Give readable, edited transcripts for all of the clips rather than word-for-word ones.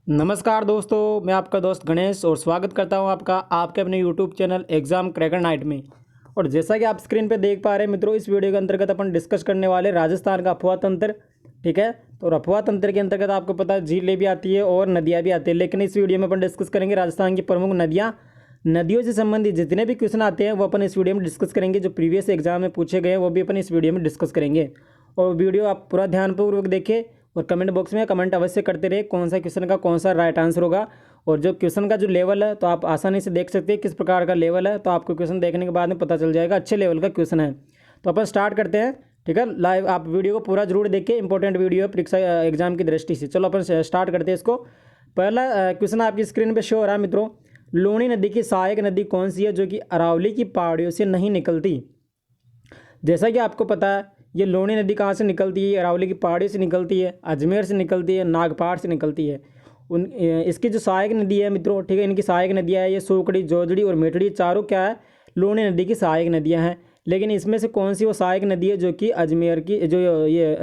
नमस्कार दोस्तों, मैं आपका दोस्त गणेश और स्वागत करता हूं आपका आपके अपने YouTube channel exam cracker night में। और जैसा कि आप स्क्रीन पे देख पा रहे हैं मित्रों, इस वीडियो के अंतर्गत अपन डिस्कस करने वाले राजस्थान का अफवाह तंत्र। ठीक है, तो अफवाह तंत्र के अंतर्गत आपको पता है झीलें भी आती है और नदियाँ भी आती है, लेकिन इस वीडियो में अपन डिस्कस करेंगे राजस्थान की प्रमुख नदियाँ। नदियों से संबंधित जितने भी क्वेश्चन आते हैं वो अपन इस वीडियो में डिस्कस करेंगे। जो प्रीवियस एग्जाम में पूछे गए हैं वो भी अपन इस वीडियो में डिस्कस करेंगे। और वीडियो आप पूरा ध्यानपूर्वक देखें और कमेंट बॉक्स में कमेंट अवश्य करते रहे कौन सा क्वेश्चन का कौन सा राइट आंसर होगा। और जो क्वेश्चन का जो लेवल है तो आप आसानी से देख सकते हैं किस प्रकार का लेवल है, तो आपको क्वेश्चन देखने के बाद में पता चल जाएगा अच्छे लेवल का क्वेश्चन है। तो अपन स्टार्ट करते हैं। ठीक है, लाइव आप वीडियो को पूरा जरूर देखिए, इंपॉर्टेंट वीडियो है परीक्षा एग्जाम की दृष्टि से। चलो अपन स्टार्ट करते हैं इसको। पहला क्वेश्चन आपकी स्क्रीन पर शो हो रहा है मित्रों। लूणी नदी की सहायक नदी कौन सी है जो कि अरावली की पहाड़ियों से नहीं निकलती? जैसा कि आपको पता है ये लूणी नदी कहाँ से निकलती है, अरावली की पहाड़ी से निकलती है, अजमेर से निकलती है, नागपाड़ से निकलती है। इसकी जो सहायक नदी है मित्रों, ठीक है, इनकी सहायक नदियाँ है ये सूकड़ी, जोजड़ी और मेठड़ी, चारों क्या है, लूणी नदी की सहायक नदियाँ हैं। लेकिन इसमें से कौन सी वो सहायक नदी है जो कि अजमेर की जो ये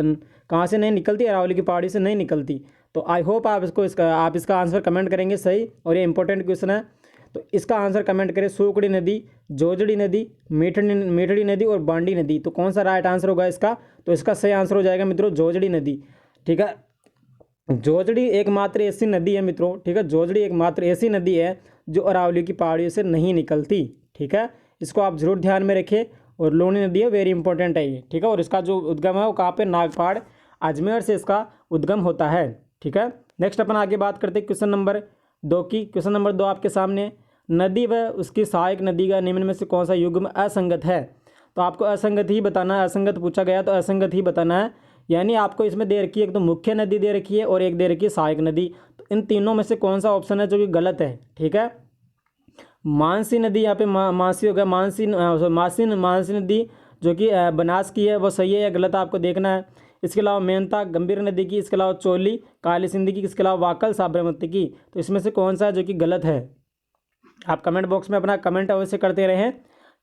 कहाँ से नहीं निकलती, अरावली की पहाड़ी से नहीं निकलती? तो आई होप आप इसका आंसर कमेंट करेंगे सही, और ये इंपॉर्टेंट क्वेश्चन है। तो इसका आंसर कमेंट करें, सूकड़ी नदी, जोजड़ी नदी, मेठड़ी नदी और बांडी नदी। तो कौन सा राइट आंसर होगा इसका? तो इसका सही आंसर हो जाएगा मित्रों जोजड़ी नदी। ठीक है, जोजड़ी एकमात्र ऐसी नदी है मित्रों, ठीक है, जोजड़ी एकमात्र ऐसी नदी है जो अरावली की पहाड़ियों से नहीं निकलती। ठीक है, इसको आप जरूर ध्यान में रखें। और लूणी नदी है, वेरी इंपॉर्टेंट है ये। ठीक है, और इसका जो उद्गम है वो कहाँ पे, नागपाड़, अजमेर से इसका उद्गम होता है। ठीक है, नेक्स्ट अपन आगे बात करते हैं क्वेश्चन नंबर 2 की। क्वेश्चन नंबर 2 आपके सामने, नदी व उसकी सहायक नदी का निम्न में से कौन सा युग्म असंगत है? तो आपको असंगत ही बताना है, असंगत पूछा गया तो असंगत ही बताना है। यानी आपको इसमें दे रखी है, एक तो मुख्य नदी दे रखी है और एक दे रखी है सहायक नदी। तो इन तीनों में से कौन सा ऑप्शन है जो कि गलत है? ठीक है, मानसी नदी, यहाँ पे मानसी हो गया, मानसी नदी जो कि बनास की है वो सही है या गलत आपको देखना है। इसके अलावा मेहनता गंभीर नदी की, इसके अलावा चोली काली सिंध की, इसके अलावा वाकल साबरमती की। तो इसमें से कौन सा है जो कि गलत है? आप कमेंट बॉक्स में अपना कमेंट अवश्य करते रहें।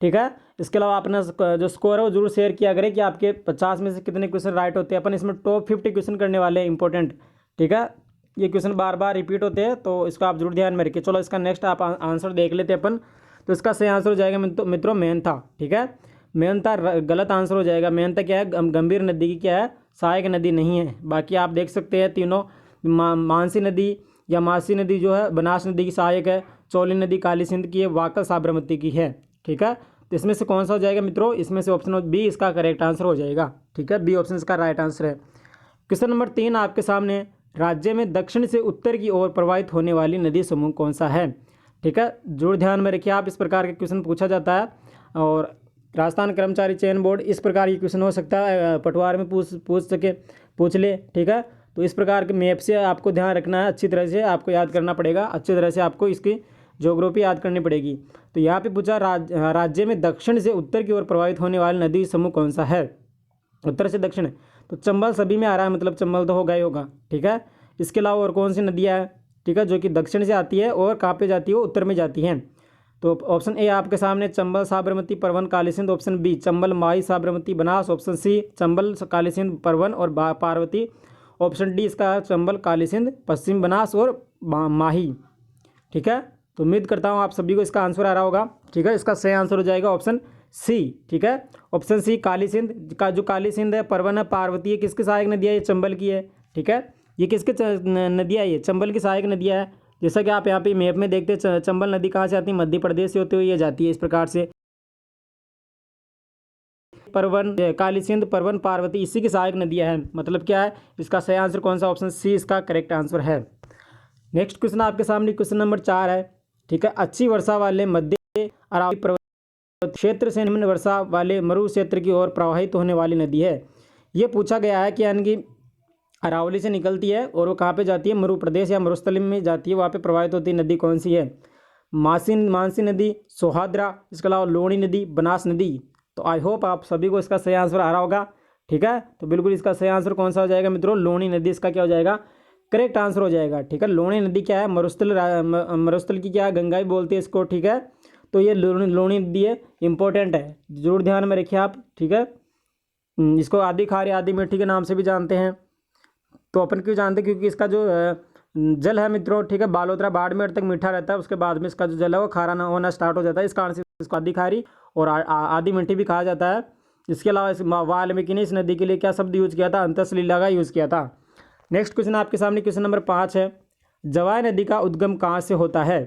ठीक है, इसके अलावा अपना जो स्कोर है वो जरूर शेयर किया करें कि आपके 50 में से कितने क्वेश्चन राइट होते हैं। अपन इसमें टॉप 50 क्वेश्चन करने वाले हैं इंपॉर्टेंट। ठीक है, ये क्वेश्चन बार बार रिपीट होते हैं तो इसको आप जरूर ध्यान में रखिए। चलो इसका नेक्स्ट आप आंसर देख लेते हैं अपन। तो इसका सही आंसर हो जाएगा मित्रों मेहनता। ठीक है, मेहनता गलत आंसर हो जाएगा। मेहनता क्या है, गंभीर नदी की क्या है, सहायक नदी नहीं है। बाकी आप देख सकते हैं तीनों, मानसी नदी या मासी नदी जो है बनास नदी की सहायक है, चोली नदी काली सिंध की है, वाकल साबरमती की है। ठीक है, तो इसमें से कौन सा हो जाएगा मित्रों? इसमें से ऑप्शन बी इसका करेक्ट आंसर हो जाएगा। ठीक है, बी ऑप्शन इसका राइट आंसर है। क्वेश्चन नंबर 3 आपके सामने, राज्य में दक्षिण से उत्तर की ओर प्रवाहित होने वाली नदी समूह कौन सा है? ठीक है, जरूर ध्यान में रखिए आप, इस प्रकार के क्वेश्चन पूछा जाता है। और राजस्थान कर्मचारी चयन बोर्ड इस प्रकार की क्वेश्चन हो सकता है, पटवार में पूछ ले। ठीक है, तो इस प्रकार के मैप से आपको ध्यान रखना है, अच्छी तरह से आपको याद करना पड़ेगा, अच्छी तरह से आपको इसकी ज्योग्राफी याद करनी पड़ेगी। तो यहाँ पे पूछा राज्य में दक्षिण से उत्तर की ओर प्रवाहित होने वाली नदी समूह कौन सा है? उत्तर से दक्षिण, तो चंबल सभी में आ रहा है, मतलब चंबल तो होगा ही होगा। ठीक है, इसके अलावा और कौन सी नदियाँ हैं, ठीक है, जो कि दक्षिण से आती है और कहाँ पे जाती है, वो उत्तर में जाती हैं। तो ऑप्शन ए आपके सामने चंबल साबरमती परवन काली सिंध, ऑप्शन बी चंबल माही साबरमती बनास, ऑप्शन सी चंबल काली सिंध परवन और पार्वती, ऑप्शन डी इसका चंबल काली सिंध पश्चिम बनास और माही। ठीक है, तो उम्मीद करता हूँ आप सभी को इसका आंसर आ रहा होगा। ठीक है, इसका सही आंसर हो जाएगा ऑप्शन सी। ठीक है, ऑप्शन सी काली सिंध का, जो काली सिंध है, परवन है, पार्वती है, किसकी सहायक नदियाँ, ये चंबल की है। ठीक है, ये किसके नदियाँ, ये चंबल की सहायक नदियाँ है। जैसा कि आप यहाँ पे मैप में देखते हैं, चंबल नदी कहाँ से आती है, मध्य प्रदेश से होते हुए ये जाती है इस प्रकार से। परवन काली सिंध परवन पार्वती इसी की सहायक नदियाँ हैं। मतलब क्या है, इसका सही आंसर कौन सा, ऑप्शन सी इसका करेक्ट आंसर है। नेक्स्ट क्वेश्चन आपके सामने क्वेश्चन नंबर 4 है। ठीक है, अच्छी वर्षा वाले मध्य अरावली पर्वत क्षेत्र से निम्न वर्षा वाले मरु क्षेत्र की ओर प्रवाहित होने वाली नदी है। ये पूछा गया है कि यानी कि अरावली से निकलती है और वो कहाँ पे जाती है, मरु प्रदेश या मरुस्थलीम में जाती है, वहाँ पे प्रवाहित होती है नदी कौन सी है? मानसी नदी, सोहाद्रा, इसके अलावा लूणी नदी, बनास नदी। तो आई होप आप सभी को इसका सही आंसर आ रहा होगा। ठीक है, तो बिल्कुल इसका सही आंसर कौन सा हो जाएगा मित्रों? लूणी नदी इसका क्या हो जाएगा, करेक्ट आंसर हो जाएगा। ठीक है, लूणी नदी क्या है, मरुस्थल की क्या है, गंगा ही बोलते हैं इसको। ठीक है, तो ये लूणी नदी है, इंपॉर्टेंट है, जरूर ध्यान में रखिए आप। ठीक है, इसको आदि खारी आदि मीठी के नाम से भी जानते हैं। तो अपन क्यों जानते हैं, क्योंकि इसका जो जल है मित्रों, ठीक है, बालोतरा बाड़मेर तक मीठा रहता है, उसके बाद में इसका जो जल है वो खारा होना स्टार्ट हो जाता है। इस कारण से इसको आधी खारी और आधी मीठी भी कहा जाता है। इसके अलावा इस वाल्मीकि ने इस नदी के लिए क्या शब्द यूज किया था? अंतसलीला का यूज़ किया था। नेक्स्ट क्वेश्चन आपके सामने क्वेश्चन नंबर 5 है, जवाई नदी का उद्गम कहाँ से होता है?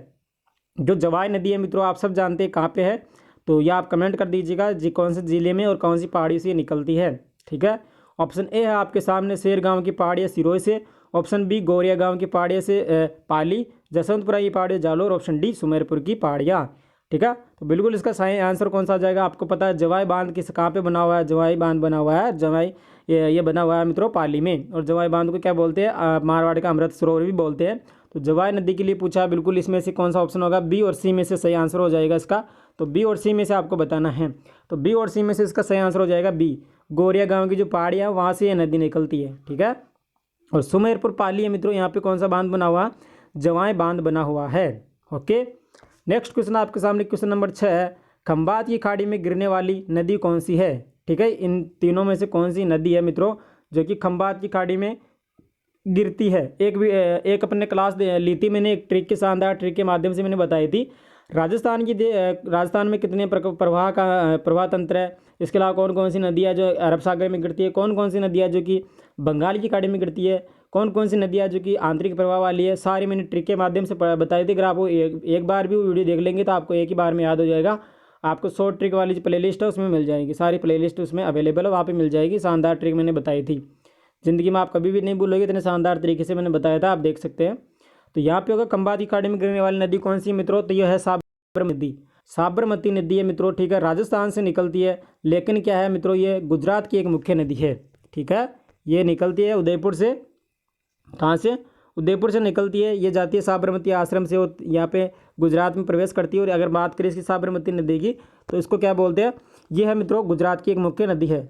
जो जवाई नदी है मित्रों आप सब जानते हैं कहाँ पे है, तो यह आप कमेंट कर दीजिएगा जी कौन से ज़िले में और कौन सी पहाड़ी से निकलती है। ठीक है, ऑप्शन ए है आपके सामने शेर गाँव की पहाड़ियाँ सिरोही से, ऑप्शन बी गोरिया गाँव की पहाड़ियाँ से पाली, जसवंतपुरा की पहाड़ियाँ जालोर, ऑप्शन डी सुमेरपुर की पहाड़ियाँ। ठीक है, तो बिल्कुल इसका सही आंसर कौन सा आ जाएगा? आपको पता है जवाई बांध किस कहाँ पे बना हुआ है? जवाई बांध बना हुआ है, जवाई ये बना हुआ है मित्रों पाली में। और जवाई बांध को क्या बोलते हैं? मारवाड़ का अमृत सरोवर भी बोलते हैं। तो जवाई नदी के लिए पूछा, बिल्कुल इसमें से कौन सा ऑप्शन होगा? बी और सी में से सही आंसर हो जाएगा इसका। तो बी और सी में से आपको बताना है, तो बी और सी में से इसका सही आंसर हो जाएगा बी। गोरिया गाँव की जो पहाड़ियाँ है वहाँ से ये नदी निकलती है। ठीक है, और सुमेरपुर पाली है मित्रों, यहाँ पे कौन सा बांध बना हुआ? जवाई बांध बना हुआ है। ओके, नेक्स्ट क्वेश्चन आपके सामने क्वेश्चन नंबर 6 है, खंबात की खाड़ी में गिरने वाली नदी कौन सी है? ठीक है, इन तीनों में से कौन सी नदी है मित्रों जो कि खंबात की खाड़ी में गिरती है? एक अपने क्लास ली थी मैंने, एक ट्रिक के शानदार ट्रिक के माध्यम से मैंने बताई थी। राजस्थान में कितने प्रवाह तंत्र है? इसके अलावा कौन कौन सी नदियाँ जो अरब सागर में गिरती है, कौन कौन सी नदियाँ जो कि बंगाल की खाड़ी में गिरती है, कौन कौन सी नदियाँ जो कि आंतरिक प्रवाह वाली है, सारी मैंने ट्रिक के माध्यम से बताई थी। अगर आप वो एक बार भी वो वीडियो देख लेंगे तो आपको एक ही बार में याद हो जाएगा। आपको शॉर्ट ट्रिक वाली जो प्लेलिस्ट है उसमें मिल जाएगी, सारी प्लेलिस्ट उसमें अवेलेबल है, वहाँ पे मिल जाएगी। शानदार ट्रिक मैंने बताई थी, ज़िंदगी में आप कभी भी नहीं भूलोगे, इतने शानदार तरीके से मैंने बताया था, आप देख सकते हैं। तो यहाँ पे होगा खंबात की खाड़ी में गिरने वाली नदी कौन सी मित्रों? तो यह है साबरमती नदी। साबरमती नदी है मित्रों, ठीक है, राजस्थान से निकलती है, लेकिन क्या है मित्रों ये गुजरात की एक मुख्य नदी है। ठीक है, ये निकलती है उदयपुर से, कहाँ से? उदयपुर से निकलती है, ये जाती है साबरमती आश्रम से, वो यहाँ पे गुजरात में प्रवेश करती है। और अगर बात करें इसकी साबरमती नदी की तो इसको क्या बोलते हैं? ये है मित्रों गुजरात की एक मुख्य नदी है।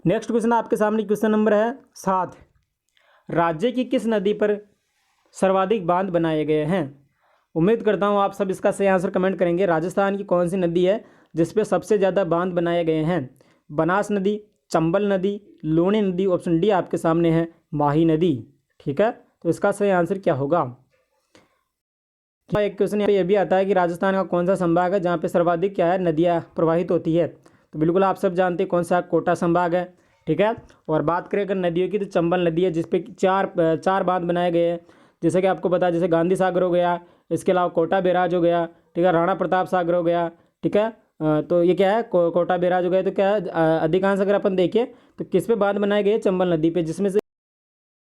नेक्स्ट क्वेश्चन आपके सामने क्वेश्चन नंबर है 7, राज्य की किस नदी पर सर्वाधिक बांध बनाए गए हैं? उम्मीद करता हूँ आप सब इसका सही आंसर कमेंट करेंगे। राजस्थान की कौन सी नदी है जिस पे सबसे ज़्यादा बांध बनाए गए हैं? बनास नदी, चंबल नदी, लूणी नदी, ऑप्शन डी आपके सामने है माही नदी। ठीक है, तो इसका सही आंसर क्या होगा? एक क्वेश्चन यहाँ पे ये भी आता है कि राजस्थान का कौन सा संभाग है जहाँ पे सर्वाधिक क्या है नदियाँ प्रवाहित होती है? तो बिल्कुल आप सब जानते हैं कौन सा कोटा संभाग है। ठीक है, और बात करें अगर नदियों की तो चंबल नदी है जिसपे चार बांध बनाए गए हैं, जैसे कि आपको पता है, जैसे गांधी सागर हो गया, इसके अलावा कोटा बैराज हो गया, ठीक है, राणा प्रताप सागर हो गया। ठीक है, तो ये क्या है कोटा बैराज हो गया। तो क्या है अधिकांश अगर अपन देखें तो किस पे बांध बनाए गए? चंबल नदी पे, जिसमें से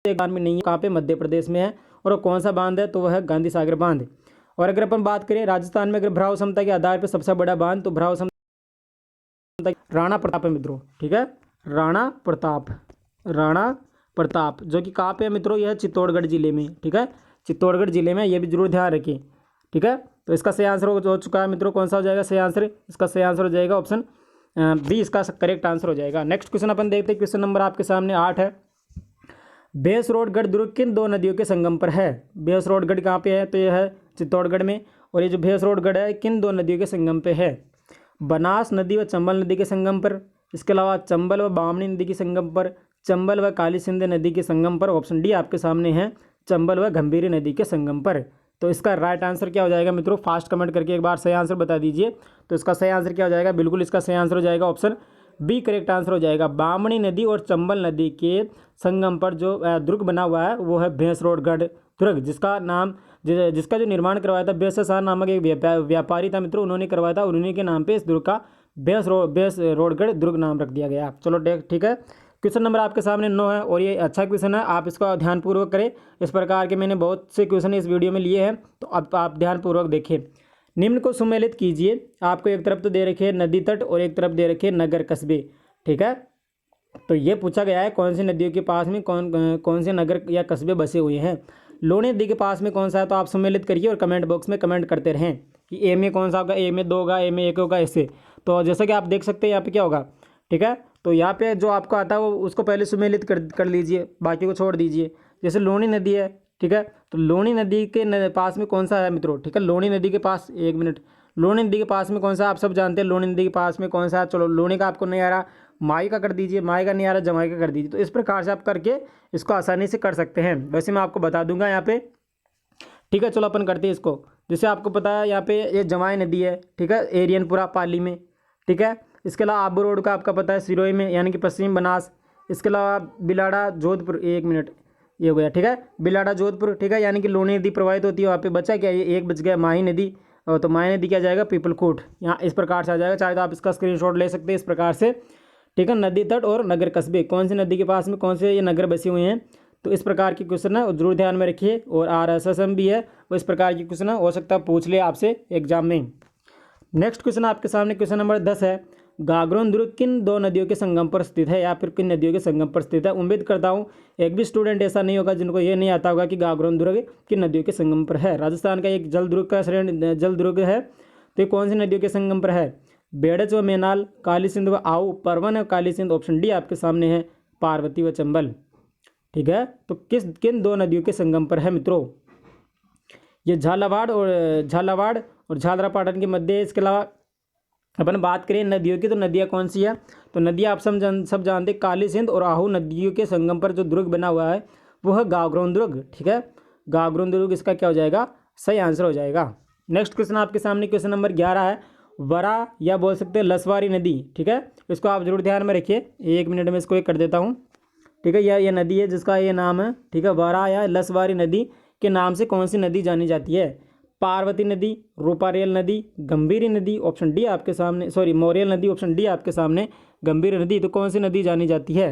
एक बांध में नहीं है, कहाँ पे? मध्य प्रदेश में है। और वो कौन सा बांध है? तो वह है गांधी सागर बांध। और अगर अपन बात करें राजस्थान में अगर भराव क्षमता के आधार पर सबसे बड़ा बांध, तो भराव क्षमता राणा प्रताप है मित्रों। ठीक है, राणा प्रताप जो कि कहाँ पे है मित्रों? यह चित्तौड़गढ़ जिले में। ठीक है, चित्तौड़गढ़ जिले में, ये भी जरूर ध्यान रखें। ठीक है, तो इसका सही आंसर हो चुका है मित्रों। कौन सा हो जाएगा सही आंसर? इसका सही आंसर हो जाएगा ऑप्शन बी, इसका करेक्ट आंसर हो जाएगा। नेक्स्ट क्वेश्चन अपन देखते हैं, क्वेश्चन नंबर आपके सामने 8 है, भैंसरोडगढ़ दुर्ग किन दो नदियों के संगम पर है? भैंसरोडगढ़ कहाँ पे है? तो यह है चित्तौड़गढ़ में। और ये जो भैंसरोडगढ़ है किन दो नदियों के संगम पे है? बनास नदी व चंबल नदी के संगम पर, इसके अलावा चंबल व बामनी नदी के संगम पर, चंबल व काली सिंध नदी के संगम पर, ऑप्शन डी आपके सामने है चंबल व गंभीरी नदी के संगम पर। तो इसका राइट आंसर क्या हो जाएगा मित्रों? फास्ट कमेंट करके एक बार सही आंसर बता दीजिए। तो इसका सही आंसर क्या हो जाएगा? बिल्कुल इसका सही आंसर हो जाएगा ऑप्शन बी, करेक्ट आंसर हो जाएगा। बामनी नदी और चंबल नदी के संगम पर जो दुर्ग बना हुआ है वो है भैंसरोडगढ़ दुर्ग, जिसका जो निर्माण करवाया था भैंसासार नामक एक व्यापारी था मित्रों, उन्होंने करवाया था। और उन्हीं के नाम पे इस दुर्ग का भैंसरोडगढ़ दुर्ग नाम रख दिया गया। चलो ठीक है, क्वेश्चन नंबर आपके सामने 9 है और ये अच्छा क्वेश्चन है, आप इसको ध्यानपूर्वक करें। इस प्रकार के मैंने बहुत से क्वेश्चन इस वीडियो में लिए हैं, तो अब आप ध्यानपूर्वक देखें। निम्न को सुमेलित कीजिए। आपको एक तरफ तो दे रखे नदी तट और एक तरफ दे रखे नगर कस्बे। ठीक है, तो ये पूछा गया है कौन सी नदियों के पास में कौन से नगर या कस्बे बसे हुए हैं। लूणी नदी के पास में कौन सा है? तो आप सम्मिलित करिए और कमेंट बॉक्स में कमेंट करते रहें कि ए में कौन सा होगा, ए में 2 होगा, ए में 1 होगा, ऐसे। तो जैसा कि आप देख सकते हैं यहाँ पे क्या होगा। ठीक है, तो यहाँ पे जो आपको आता है वो उसको पहले सुमेलित कर लीजिए, बाकी को छोड़ दीजिए। जैसे लूणी नदी है, ठीक है, तो लूणी नदी के पास में कौन सा है मित्रों? ठीक है, लूणी नदी के पास, एक मिनट, लूणी नदी के पास में कौन सा? आप सब जानते हैं लूणी नदी के पास में कौन सा है। चलो लूणी का आपको नहीं आ रहा, माई का कर दीजिए, माई का नहीं आ रहा जमाई का कर दीजिए। तो इस प्रकार से आप करके इसको आसानी से कर सकते हैं। वैसे मैं आपको बता दूंगा यहाँ पे, ठीक है। चलो अपन करते हैं इसको। जैसे आपको पता है यहाँ पे ये जमाई नदी है, ठीक है, एरियनपुरा पाली में, ठीक है। इसके अलावा आबू रोड का आपका पता है सिरोही में, यानी कि पश्चिम बनास। इसके अलावा बिलाड़ा जोधपुर, एक मिनट ये हो गया, ठीक है, बिलाड़ा जोधपुर, ठीक है, यानी कि लूनी नदी प्रवाहित होती है वहाँ पे। बचा क्या, ये एक बच गया माही नदी, तो माही नदी क्या जाएगा, पीपलकोट, यहाँ इस प्रकार से आ जाएगा। चाहे तो आप इसका स्क्रीनशॉट ले सकते हैं इस प्रकार से, ठीक है। नदी तट और नगर कस्बे, कौन सी नदी के पास में कौन से ये नगर बसे हुए हैं, तो इस प्रकार के क्वेश्चन है, जरूर ध्यान में रखिए। और RSSM भी है, वो इस प्रकार के क्वेश्चन हो सकता है पूछ ले आपसे एग्जाम में। नेक्स्ट क्वेश्चन आपके सामने क्वेश्चन नंबर 10 है, गागरोन दुर्ग किन दो नदियों के संगम पर स्थित है, या फिर किन नदियों के संगम पर स्थित है। उम्मीद करता हूँ एक भी स्टूडेंट ऐसा नहीं होगा जिनको ये नहीं आता होगा कि गागरोन दुर्ग किन नदियों के संगम पर है। राजस्थान का एक जल दुर्ग का श्रेणी जल दुर्ग है, तो ये कौन सी नदियों के संगम पर है, बेड़च व मेनाल, काली सिंध व आऊ, परवन और काली सिंध। ऑप्शन डी आपके सामने है पार्वती व चंबल, ठीक है। तो किन दो नदियों के संगम पर है मित्रों, ये झालावाड़ और झालरापाटन के मध्य है। इसके अलावा अपन बात करें नदियों की, तो नदियाँ कौन सी है, तो नदियाँ आप सब जानते हैं, काली सिंध और आहू नदियों के संगम पर जो दुर्ग बना हुआ है वो है गागरोन दुर्ग, ठीक है। गागरोन दुर्ग इसका क्या हो जाएगा, सही आंसर हो जाएगा। नेक्स्ट क्वेश्चन आपके सामने क्वेश्चन नंबर 11 है, वरा या बोल सकते हैं लसवारी नदी, ठीक है। इसको आप जरूर ध्यान में रखिए, एक मिनट में इसको एक कर देता हूँ, ठीक है। यह नदी है जिसका ये नाम है, ठीक है, वरा या लसवारी नदी के नाम से कौन सी नदी जानी जाती है, पार्वती नदी, रूपारेल नदी, गंभीरी नदी। ऑप्शन डी आपके सामने, सॉरी मोरियल नदी, ऑप्शन डी आपके सामने गंभीर नदी। तो कौन सी नदी जानी जाती है,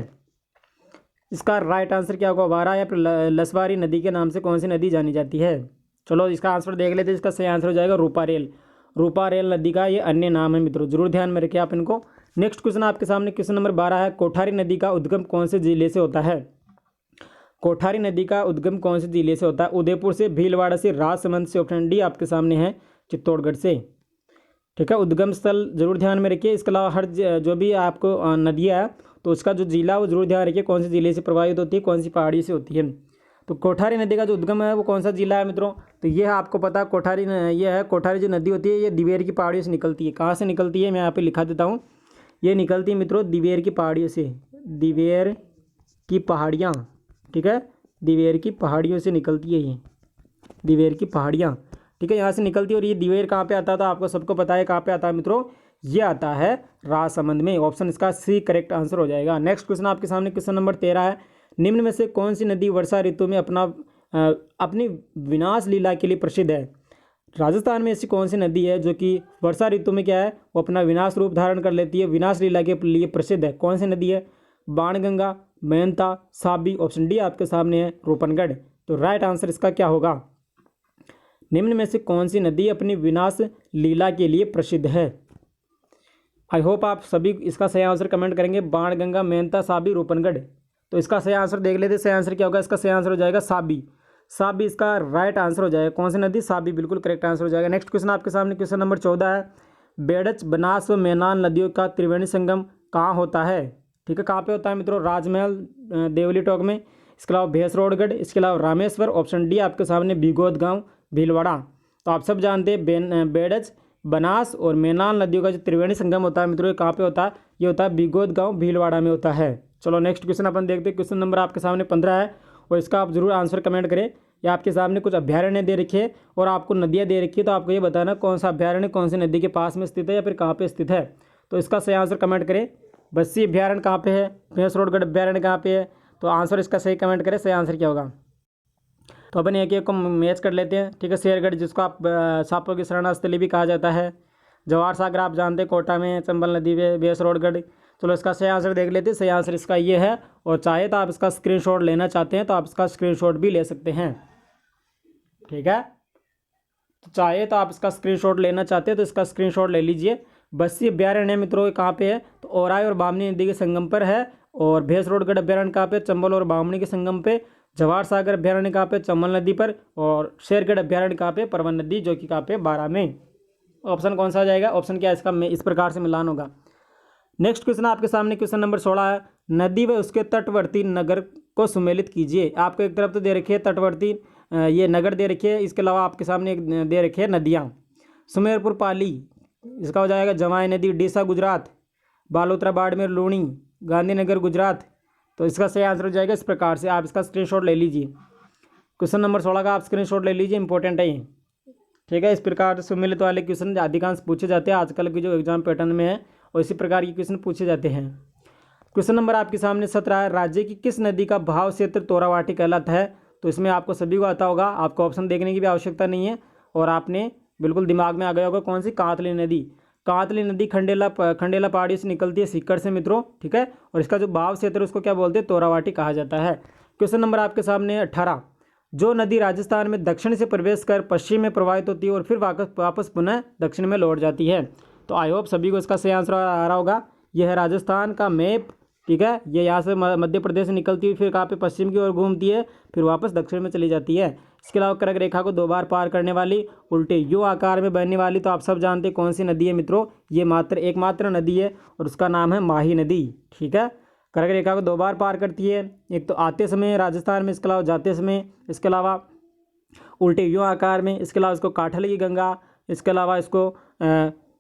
इसका राइट आंसर क्या होगा, वारा या फिर लसवारी नदी के नाम से कौन सी नदी जानी जाती है। चलो इसका आंसर देख लेते हैं। इसका सही आंसर हो जाएगा रूपारेल। रूपारेल नदी का ये अन्य नाम है मित्रों, जरूर ध्यान में रखिए आप इनको। नेक्स्ट क्वेश्चन आपके सामने क्वेश्चन नंबर 12 है, कोठारी नदी का उद्गम कौन से जिले से होता है। कोठारी नदी का उद्गम कौन से जिले से होता है, उदयपुर से, भीलवाड़ा से, राजसमंद से। ऑप्शन डी आपके सामने है चित्तौड़गढ़ से, ठीक है। उद्गम स्थल जरूर ध्यान में रखिए। इसके अलावा हर जो भी आपको नदियाँ है तो उसका जो जिला वो जरूर ध्यान रखिए, कौन से जिले से प्रभावित होती है, कौन सी पहाड़ी से होती है। तो कोठारी नदी का जो उद्गम है वो कौन सा जिला है मित्रों, तो ये है आपको पता कोठारी, ये है कोठारी जो नदी होती है ये दिवेर की पहाड़ियों से निकलती है। कहाँ से निकलती है, मैं यहाँ पे लिखा देता हूँ, ये निकलती है मित्रों दिवेर की पहाड़ियों से, दिवेर की पहाड़ियाँ, ठीक है, दिवेर की पहाड़ियों से निकलती है ये, दिवेर की पहाड़ियाँ, ठीक है, यहाँ से निकलती है। और ये दिवेर कहाँ पे आता है, तो आपको सबको पता है कहाँ पे आता है मित्रों, ये आता है राजसमंद में। ऑप्शन इसका सी करेक्ट आंसर हो जाएगा। नेक्स्ट क्वेश्चन आपके सामने क्वेश्चन नंबर 13 है, निम्न में से कौन सी नदी वर्षा ऋतु में अपनी विनाश लीला के लिए प्रसिद्ध है। राजस्थान में ऐसी कौन सी नदी है जो कि वर्षा ऋतु में क्या है, वो अपना विनाश रूप धारण कर लेती है, विनाश लीला के लिए प्रसिद्ध है। कौन सी नदी है, बाणगंगा, मेहनता, साबी। ऑप्शन डी आपके सामने है रूपनगढ़। तो राइट आंसर इसका क्या होगा, निम्न में से कौन सी नदी अपनी विनाश लीला के लिए प्रसिद्ध है। आई होप आप सभी इसका सही आंसर कमेंट करेंगे, बाणगंगा, मेहनता, साबी, रूपनगढ़। तो इसका सही आंसर देख लेते, सही आंसर क्या होगा, इसका सही आंसर हो जाएगा साबी। साबी इसका राइट आंसर हो जाएगा। कौन सी नदी, साबी, बिल्कुल करेक्ट आंसर हो जाएगा। नेक्स्ट क्वेश्चन आपके सामने क्वेश्चन नंबर 14 है, बेड़च, बनास व मेनान नदियों का त्रिवेणी संगम कहाँ होता है, ठीक है। कहाँ पे होता है मित्रों, राजमहल, देवली टोक में। इसके अलावा भैंसरोडगढ़, इसके अलावा रामेश्वर। ऑप्शन डी आपके सामने बिगोद गाँव, भीलवाड़ा। तो आप सब जानते हैं बेड़च, बनास और मेनान नदियों का जो त्रिवेणी संगम होता है मित्रों, ये कहाँ पे होता है, ये होता है बिगोद गाँव, भीलवाड़ा में होता है। चलो नेक्स्ट क्वेश्चन अपन देखते हैं। क्वेश्चन नंबर आपके सामने 15 है और इसका आप जरूर आंसर कमेंट करें। या आपके सामने कुछ अभ्यारण्य दे रखे हैं और आपको नदियाँ दे रखी है, तो आपको ये बताना कौन सा अभ्यारण्य कौन सी नदी के पास में स्थित है या फिर कहाँ पे स्थित है। तो इसका सही आंसर कमेंट करें। बस्सी अभ्यारण्य कहाँ पे है, भैंसरोडगढ़ अभ्यारण्य कहाँ पे है, तो आंसर इसका सही कमेंट करें, सही आंसर क्या होगा। तो अपन एक को मैच कर लेते हैं, ठीक है। शेरगढ़ जिसको आप सांपों की शरणास्थली भी कहा जाता है। जवाहर सागर आप जानते हैं कोटा में, चंबल नदी में, भैंसरोडगढ़। चलो इसका सही आंसर देख लेते हैं। सही आंसर इसका ये है, और चाहे तो आप इसका स्क्रीनशॉट लेना चाहते हैं तो आप इसका स्क्रीनशॉट भी ले सकते हैं, ठीक है। तो चाहे तो आप इसका स्क्रीनशॉट लेना चाहते हैं तो इसका स्क्रीनशॉट ले लीजिए। बस्सी अभ्यारण्य मित्रों कहाँ पे है, तो ओराई और बामनी नदी के संगम पर है। और भैंसरोडगढ़ अभ्यारण्य कहाँ पे, चंबल और बामनी के संगम पे। जवाहर सागर अभ्यारण्य कहाँ पे, चंबल नदी पर। और शेरगढ़ अभ्यारण्य कहाँ पे, परवन नदी, जो कि कहाँ पे, बारा में। ऑप्शन कौन सा आ जाएगा, ऑप्शन क्या है इसका, इस प्रकार से मिलान होगा। नेक्स्ट क्वेश्चन आपके सामने क्वेश्चन नंबर 16 है, नदी व उसके तटवर्ती नगर को सुमेलित कीजिए। आपको एक तरफ तो दे रखी है तटवर्ती ये नगर दे रखी है, इसके अलावा आपके सामने एक दे रखी है नदियाँ। सुमेरपुर पाली, इसका हो जाएगा जमाई नदी, डीसा गुजरात, बालोतरा, बाड़मेर, लूणी, गांधीनगर, गुजरात। तो इसका सही आंसर हो जाएगा इस प्रकार से। आप इसका स्क्रीनशॉट ले लीजिए। क्वेश्चन नंबर 16 का आप स्क्रीनशॉट ले लीजिए, इंपॉर्टेंट है ये, ठीक है। इस प्रकार से सम्मिलित वाले क्वेश्चन अधिकांश पूछे जाते हैं आजकल के जो एग्जाम पैटर्न में है, और इसी प्रकार के क्वेश्चन पूछे जाते हैं। क्वेश्चन नंबर आपके सामने 17 है, राज्य की किस नदी का बहाव क्षेत्र तोरावाटी कहलाता है। तो इसमें आपको सभी को आता होगा, आपको ऑप्शन देखने की भी आवश्यकता नहीं है, और आपने बिल्कुल दिमाग में आ गया होगा कौन सी, कांतली नदी। कांतली नदी खंडेला पहाड़ी से निकलती है, सीकर से मित्रों, ठीक है। और इसका जो बहाव क्षेत्र है उसको क्या बोलते हैं, तोरावाटी कहा जाता है। क्वेश्चन नंबर आपके सामने 18, जो नदी राजस्थान में दक्षिण से प्रवेश कर पश्चिम में प्रवाहित होती है और फिर वापस पुनः दक्षिण में लौट जाती है। तो आई होप सभी को इसका सही आंसर आ रहा होगा। यह है राजस्थान का मैप, ठीक है। ये यहाँ से मध्य प्रदेश से निकलती हुई फिर कहाँ पे, पश्चिम की ओर घूमती है, फिर वापस दक्षिण में चली जाती है। इसके अलावा कर्क रेखा को 2 बार पार करने वाली, उल्टे यू आकार में बहने वाली, तो आप सब जानते हैं कौन सी नदी है मित्रों, ये एकमात्र नदी है और उसका नाम है माही नदी, ठीक है। कर्क रेखा को 2 बार पार करती है, एक तो आते समय राजस्थान में, इसके अलावा जाते समय, इसके अलावा उल्टे यू आकार में, इसके अलावा इसको काठल की गंगा, इसके अलावा इसको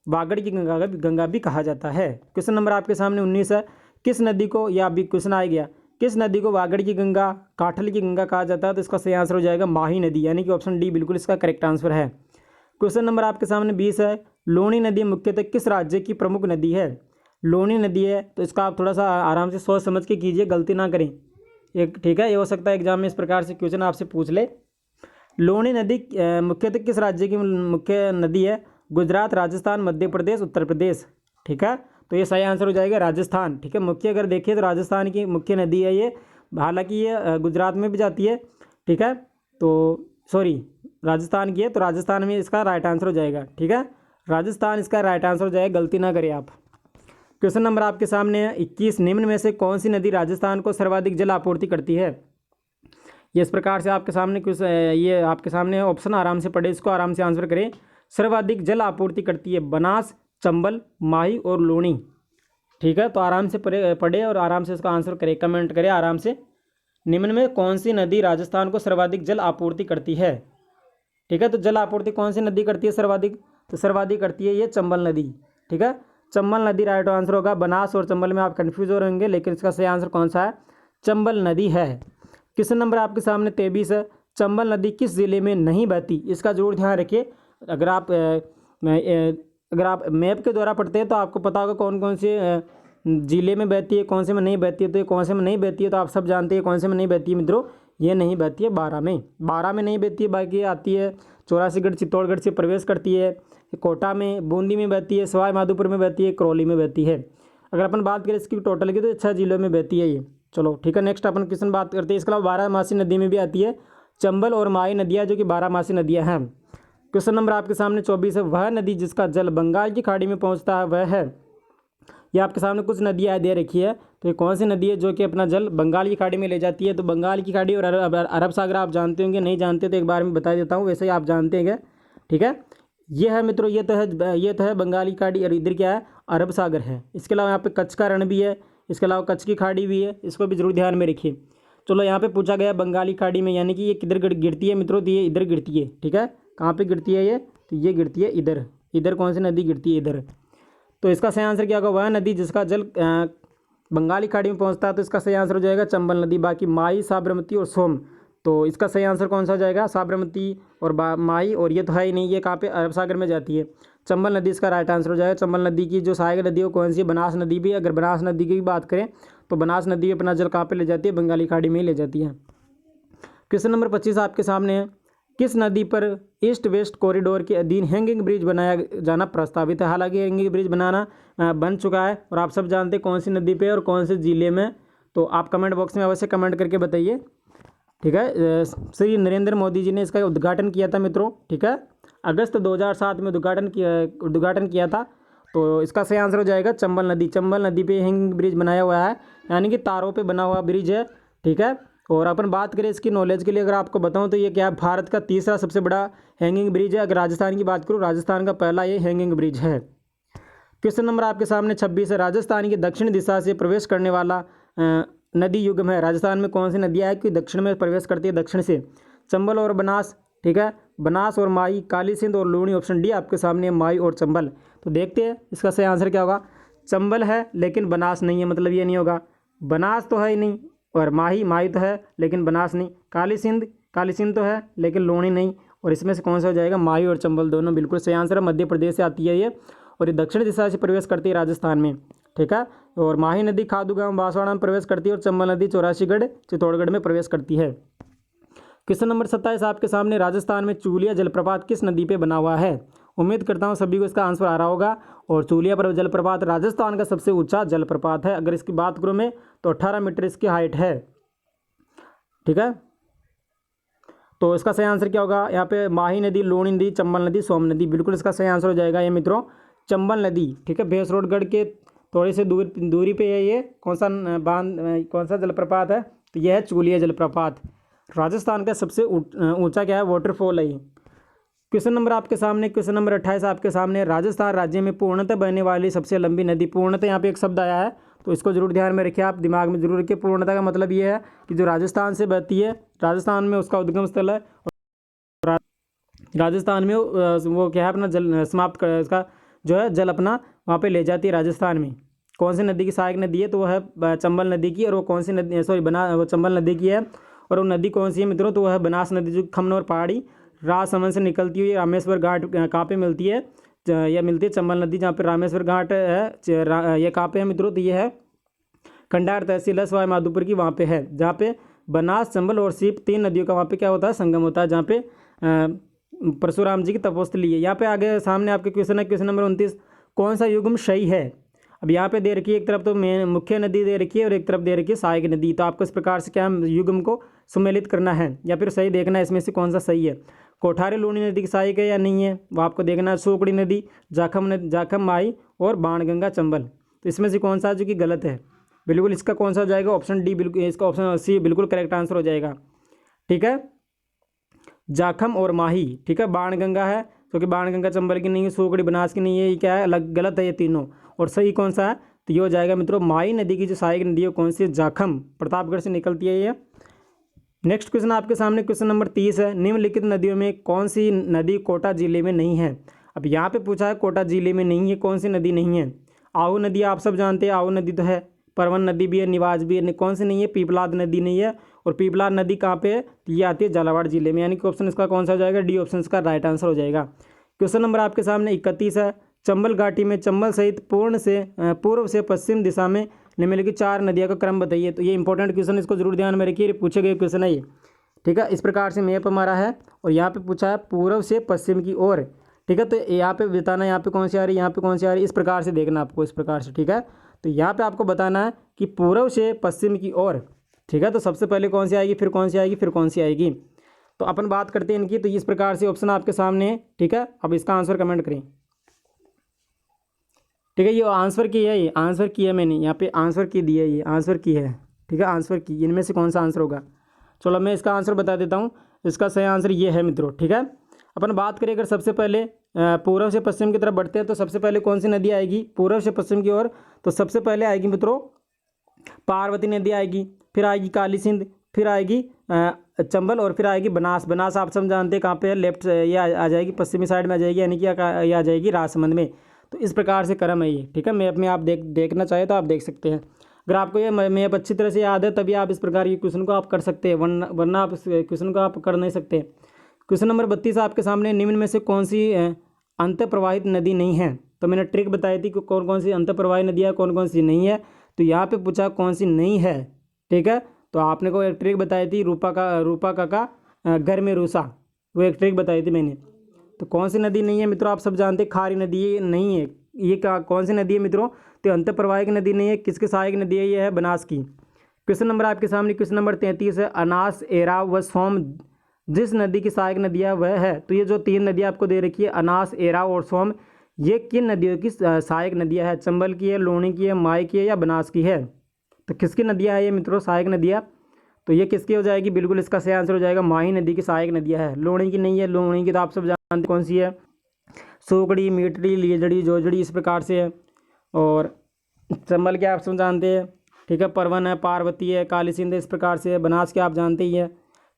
वागड़ की गंगा भी कहा जाता है। क्वेश्चन नंबर आपके सामने 19 है, किस नदी को, या अभी क्वेश्चन आ गया, किस नदी को वागड़ की गंगा, काठल की गंगा कहा जाता है। तो इसका सही आंसर हो जाएगा माही नदी, यानी कि ऑप्शन डी बिल्कुल इसका करेक्ट आंसर है। क्वेश्चन नंबर आपके सामने 20 है, लूणी नदी मुख्यतः किस राज्य की प्रमुख नदी है। लूणी नदी है, तो इसका आप थोड़ा सा आराम से सोच समझ के कीजिए, गलती ना करें, एक, ठीक है। ये हो सकता है एग्जाम में इस प्रकार से क्वेश्चन आपसे पूछ ले। लूणी नदी मुख्यतः किस राज्य की मुख्य नदी है, गुजरात, राजस्थान, मध्य प्रदेश, उत्तर प्रदेश, ठीक है। तो ये सही आंसर हो जाएगा राजस्थान, ठीक है। मुख्य अगर देखिए तो राजस्थान की मुख्य नदी है ये, हालांकि ये गुजरात में भी जाती है, ठीक है। तो सॉरी, राजस्थान की है, तो राजस्थान में इसका राइट आंसर हो जाएगा, ठीक है। राजस्थान इसका राइट आंसर हो जाएगा, गलती ना करें आप। क्वेश्चन नंबर आपके सामने है 21, निम्न में से कौन सी नदी राजस्थान को सर्वाधिक जल आपूर्ति करती है। ये इस प्रकार से आपके सामने ये आपके सामने ऑप्शन, आराम से पढ़े इसको, आराम से आंसर करें। सर्वाधिक जल आपूर्ति करती है बनास, चंबल, माही और लूणी, ठीक है। तो आराम से पढ़े और आराम से इसका आंसर करें, कमेंट करें आराम से। निम्न में कौन सी नदी राजस्थान को सर्वाधिक जल आपूर्ति करती है, ठीक है। तो जल आपूर्ति कौन सी नदी करती है सर्वाधिक, तो सर्वाधिक करती है ये चंबल नदी, ठीक है। चंबल नदी राइट आंसर होगा। बनास और चंबल में आप कन्फ्यूज हो रहेंगे, लेकिन इसका सही आंसर कौन सा है, चंबल नदी है। क्वेश्चन नंबर आपके सामने 23 है, चंबल नदी किस जिले में नहीं बहती। इसका जरूर ध्यान रखिए। अगर आप मैप के द्वारा पढ़ते हैं तो आपको पता होगा कौन कौन से जिले में बहती है, कौन से में नहीं बहती है। तो ये कौन से में नहीं बहती है, तो आप सब जानते हैं कौन से में नहीं बहती है मित्रों, ये नहीं बहती है 12 में, 12 में नहीं बहती है। बाकी आती है 84गढ़, चित्तौड़गढ़ से प्रवेश करती है, कोटा में, बूंदी में बहती है, सवाई माधोपुर में बहती है, करौली में बहती है। अगर अपन बात करें इसकी टोटल की तो 6 जिलों में बहती है ये। चलो ठीक है, नेक्स्ट अपन क्वेश्चन बात करते हैं। इसके अलावा 12मासी नदी में भी आती है, चंबल और माही नदियाँ जो कि 12मासी नदियाँ हैं। क्वेश्चन नंबर आपके सामने 24 है, वह नदी जिसका जल बंगाल की खाड़ी में पहुंचता है वह है। ये आपके सामने कुछ नदियाँ दे रखी है, तो ये कौन सी नदी है जो कि अपना जल बंगाल की खाड़ी में ले जाती है। तो बंगाल की खाड़ी और अरब सागर आप जानते होंगे, नहीं जानते तो एक बार मैं बता देता हूँ, वैसे ही आप जानते हैं, ठीक है। ये है मित्रों, ये तो है बंगाल की खाड़ी, और इधर क्या है, अरब सागर है। इसके अलावा यहाँ पे कच्छ का रण भी है, इसके अलावा कच्छ की खाड़ी भी है, इसको भी जरूर ध्यान में रखिए। चलो यहाँ पे पूछा गया बंगाली खाड़ी में, यानी कि ये किधर गिरती है मित्रों, तो ये इधर गिरती है, ठीक है। कहाँ पे गिरती है ये, तो ये गिरती है इधर, इधर कौन सी नदी गिरती है, इधर। तो इसका सही आंसर क्या होगा, वह नदी जिसका जल बंगाली खाड़ी में पहुँचता है, तो इसका सही आंसर हो जाएगा चंबल नदी। बाकी माही, साबरमती और सोम, तो इसका सही आंसर कौन सा हो जाएगा, साबरमती और माही, और ये तो है ही नहीं, ये कहाँ पे, अरब सागर में जाती है। चंबल नदी इसका राइट आंसर हो जाएगा। चंबल नदी की जो सहायक नदी है कौन सी है, बनास नदी भी है। अगर बनास नदी की भी बात करें तो बनास नदी अपना जल कहाँ पे ले जाती है, बंगाली खाड़ी में ही ले जाती है। क्वेश्चन नंबर 25 आपके सामने है, किस नदी पर ईस्ट वेस्ट कॉरिडोर के अधीन हैंगिंग ब्रिज बनाया जाना प्रस्तावित है। हालांकि हैंगिंग ब्रिज बनाना बन चुका है, और आप सब जानते हैं कौन सी नदी पे और कौन से ज़िले में। तो आप कमेंट बॉक्स में अवश्य कमेंट करके बताइए, ठीक है। श्री नरेंद्र मोदी जी ने इसका उद्घाटन किया था मित्रों, ठीक है। अगस्त 2007 में उद्घाटन किया था। तो इसका सही आंसर हो जाएगा चंबल नदी। चंबल नदी पे हैंगिंग ब्रिज बनाया हुआ है, यानी कि तारों पे बना हुआ ब्रिज है, ठीक है। और अपन बात करें इसकी नॉलेज के लिए, अगर आपको बताऊं तो ये क्या है, भारत का तीसरा सबसे बड़ा हैंगिंग ब्रिज है। अगर राजस्थान की बात करूँ, राजस्थान का पहला ये हैंगिंग ब्रिज है। क्वेश्चन नंबर आपके सामने 26 है, राजस्थान की दक्षिण दिशा से प्रवेश करने वाला नदी युग्म है। राजस्थान में कौन सी नदियाँ है कि दक्षिण में प्रवेश करती है, दक्षिण से, चंबल और बनास, ठीक है। बनास और माही, काली सिंध और लूणी, ऑप्शन डी आपके सामने माही और चंबल। तो देखते हैं इसका सही आंसर क्या होगा। चंबल है लेकिन बनास नहीं है, मतलब ये नहीं होगा। बनास तो है ही नहीं, और माही, माही तो है लेकिन बनास नहीं। काली सिंध, काली सिंध तो है लेकिन लूणी नहीं। और इसमें से कौन सा हो जाएगा? माही और चंबल दोनों बिल्कुल सही आंसर है। मध्य प्रदेश से आती है ये, और ये दक्षिण दिशा से प्रवेश करती है राजस्थान में, ठीक है। और माही नदी खादू गाँव बांसवाड़ा में प्रवेश करती है, और चंबल नदी चौरासीगढ़ चित्तौड़गढ़ में प्रवेश करती है। क्वेश्चन नंबर 27 आपके सामने, राजस्थान में चूलिया जलप्रपात किस नदी पे बना हुआ है? उम्मीद करता हूँ सभी को इसका आंसर आ रहा होगा। और चूलिया पर जलप्रपात राजस्थान का सबसे ऊंचा जलप्रपात है। अगर इसकी बात करूँ मैं तो 18 मीटर इसकी हाइट है, ठीक है। तो इसका सही आंसर क्या होगा? यहाँ पे माही नदी, लूणी नदी, चंबल नदी, सोम नदी, बिल्कुल इसका सही आंसर हो जाएगा ये मित्रों चंबल नदी, ठीक है। भैंसरोडगढ़ के थोड़ी सी दूरी पे है ये। कौन सा बांध, कौन सा जलप्रपात है? तो यह है चूलिया जलप्रपात। राजस्थान का सबसे ऊंचा क्या है? वाटरफॉल है ये। क्वेश्चन नंबर आपके सामने, क्वेश्चन नंबर 28 आपके सामने, राजस्थान राज्य में पूर्णतः बहने वाली सबसे लंबी नदी। पूर्णतः यहाँ पे एक शब्द आया है, तो इसको जरूर ध्यान में रखिए, आप दिमाग में जरूर रखिए। पूर्णतः का मतलब ये है कि जो राजस्थान से बहती है, राजस्थान में उसका उद्गम स्थल है, और राजस्थान में वो क्या है अपना जल समाप्त कर, इसका जो है जल अपना वहाँ पे ले जाती है राजस्थान में। कौन सी नदी की सहायक नदी है? तो वो है चंबल नदी की। और वो कौन सी नदी, सॉरी वो चंबल नदी की है। और वो नदी कौन सी है मित्रों? तो वह है बनास नदी, जो खमनोर पहाड़ी राजसमंद से निकलती हुई रामेश्वर घाट कहाँ पे मिलती है? यह मिलती है चंबल नदी, जहाँ पे रामेश्वर घाट है। ये कहाँ पे है मित्रों? तो ये है खंडार तहसील है सवाई माधोपुर की, वहाँ पे है, जहाँ पे बनास, चंबल और सीप 3 नदियों का वहाँ पे क्या होता है? संगम होता है, जहाँ पे परशुराम जी की तपोस्थली है। यहाँ पे आगे सामने आपके क्वेश्चन है, क्वेश्चन नंबर 29, कौन सा युग्म सही है? अब यहाँ पे दे रखी है, एक तरफ तो मुख्य नदी दे रखी है और एक तरफ दे रखी है सहायक नदी। तो आपको इस प्रकार से क्या युग्म को सम्मिलित करना है या फिर सही देखना है इसमें से कौन सा सही है। कोठारी लूणी नदी की सहायक है या नहीं है, वो आपको देखना है। सोकड़ी नदी, जाखम नदी, जाखम माई और बाणगंगा चंबल, तो इसमें से कौन सा जो कि गलत है? बिल्कुल इसका कौन सा हो जाएगा? ऑप्शन डी, बिल्कुल इसका ऑप्शन सी बिल्कुल करेक्ट आंसर हो जाएगा, ठीक है। जाखम और माही, ठीक है। बाणगंगा है, क्योंकि बाणगंगा चंबल की नहीं है, सोकड़ी बनास की नहीं है, ये क्या है? अलग, गलत है ये तीनों। और सही कौन सा है? तो ये हो जाएगा मित्रों माही नदी की जो सहायक नदी है कौन सी है? जाखम, प्रतापगढ़ से निकलती है ये। नेक्स्ट क्वेश्चन आपके सामने, क्वेश्चन नंबर 30 है, निम्नलिखित नदियों में कौन सी नदी कोटा जिले में नहीं है? अब यहाँ पे पूछा है कोटा जिले में नहीं है, कौन सी नदी नहीं है? आहू नदी आप सब जानते हैं, आहू नदी तो है। परवन नदी भी है, निवाज भी है। कौन सी नहीं है? पीपलाद नदी नहीं है। और पीपलाद नदी कहाँ पे है? ये आती है झालावाड़ जिले में, यानी कि ऑप्शन इसका कौन सा हो जाएगा? डी ऑप्शन इसका राइट आंसर हो जाएगा। क्वेश्चन नंबर आपके सामने 31 है, चंबल घाटी में चंबल सहित पूर्व से पश्चिम दिशा में निम्नलिखित 4 नदियों का क्रम बताइए। तो ये इंपॉर्टेंट क्वेश्चन, इसको जरूर ध्यान में रखिए, पूछे गए क्वेश्चन है ये, ठीक है। इस प्रकार से मैप हमारा है, और यहाँ पे पूछा है पूर्व से पश्चिम की ओर, ठीक है। तो यहाँ पे बताना यहाँ पे कौन सी आ रही है, यहाँ पे कौन सी आ रही है, इस प्रकार से देखना आपको, इस प्रकार से, ठीक है। तो यहाँ पे आपको बताना है कि पूर्व से पश्चिम की ओर, ठीक है। तो सबसे पहले कौन सी आएगी, फिर कौन सी आएगी, फिर कौन सी आएगी। तो अपन बात करते हैं इनकी। तो इस प्रकार से ऑप्शन आपके सामने है, ठीक है। अब इसका आंसर कमेंट करें, ठीक है। ये आंसर की है, ये आंसर की है मैंने यहाँ पे आंसर की दी है, ये आंसर की है, ठीक है। आंसर की, इनमें से कौन सा आंसर होगा? चलो मैं इसका आंसर बता देता हूँ। इसका सही आंसर ये है मित्रों, ठीक है। अपन बात करें अगर सबसे पहले पूर्व से पश्चिम की तरफ बढ़ते हैं, तो सबसे पहले कौन सी नदी आएगी पूर्व से पश्चिम की ओर? तो सबसे पहले आएगी मित्रों पार्वती नदी आएगी, फिर आएगी काली सिंध, फिर आएगी चंबल, और फिर आएगी बनास। बनास आप सब जानते हैं कहाँ पे है? लेफ्ट, ये आ जाएगी पश्चिमी साइड में आ जाएगी, यानी कि ये आ जाएगी राजसमंद में। तो इस प्रकार से क्रम है ये, ठीक है। मैप में आप देखना चाहे तो आप देख सकते हैं। अगर आपको ये मैप अच्छी तरह से याद है तभी आप इस प्रकार के क्वेश्चन को आप कर सकते हैं, वरना आप इस क्वेश्चन को आप कर नहीं सकते। क्वेश्चन नंबर 32 आपके सामने, निम्न में से कौन सी अंत प्रवाहित नदी नहीं है? तो मैंने ट्रिक बताई थी कि कौन कौन सी अंत प्रवाहित नदियाँ कौन कौन सी नहीं है। तो यहाँ पे पूछा कौन सी नहीं है, ठीक है। तो आपने को एक ट्रिक बताई थी, रूपा का घर में रूसा, वो एक ट्रिक बताई थी मैंने। तो कौन सी नदी नहीं है मित्रों? आप सब जानते हैं खारी नदी ये नहीं है। ये कौन सी नदी है मित्रों? तो अंत प्रवाहिक नदी नहीं है। किसकी सहायक नदी है? ये है बनास की। क्वेश्चन नंबर आपके सामने, क्वेश्चन नंबर 33 है, अनास, एराव व सोम जिस नदी की सहायक नदियाँ वह है। तो ये जो 3 नदियाँ आपको दे रखी है, अनास, एराव और सोम, ये किन नदियों की सहायक नदियाँ है? चंबल की है, लूणी की है, माई की है या बनास की है? तो किसकी नदियाँ है ये मित्रों सहायक नदियाँ? तो ये किसकी हो जाएगी? बिल्कुल इसका सही आंसर हो जाएगा माही नदी की सहायक नदियाँ है। लूणी की नहीं है, लूणी की तो आप सब जानते कौन सी है? सोकड़ी, मीटड़ी, लीजड़ी, जोजड़ी, इस प्रकार से है। और चंबल के आप सब जानते हैं, ठीक है। परवन है, पार्वती है, काली सिंध इस प्रकार से है। बनास के आप जानते ही है,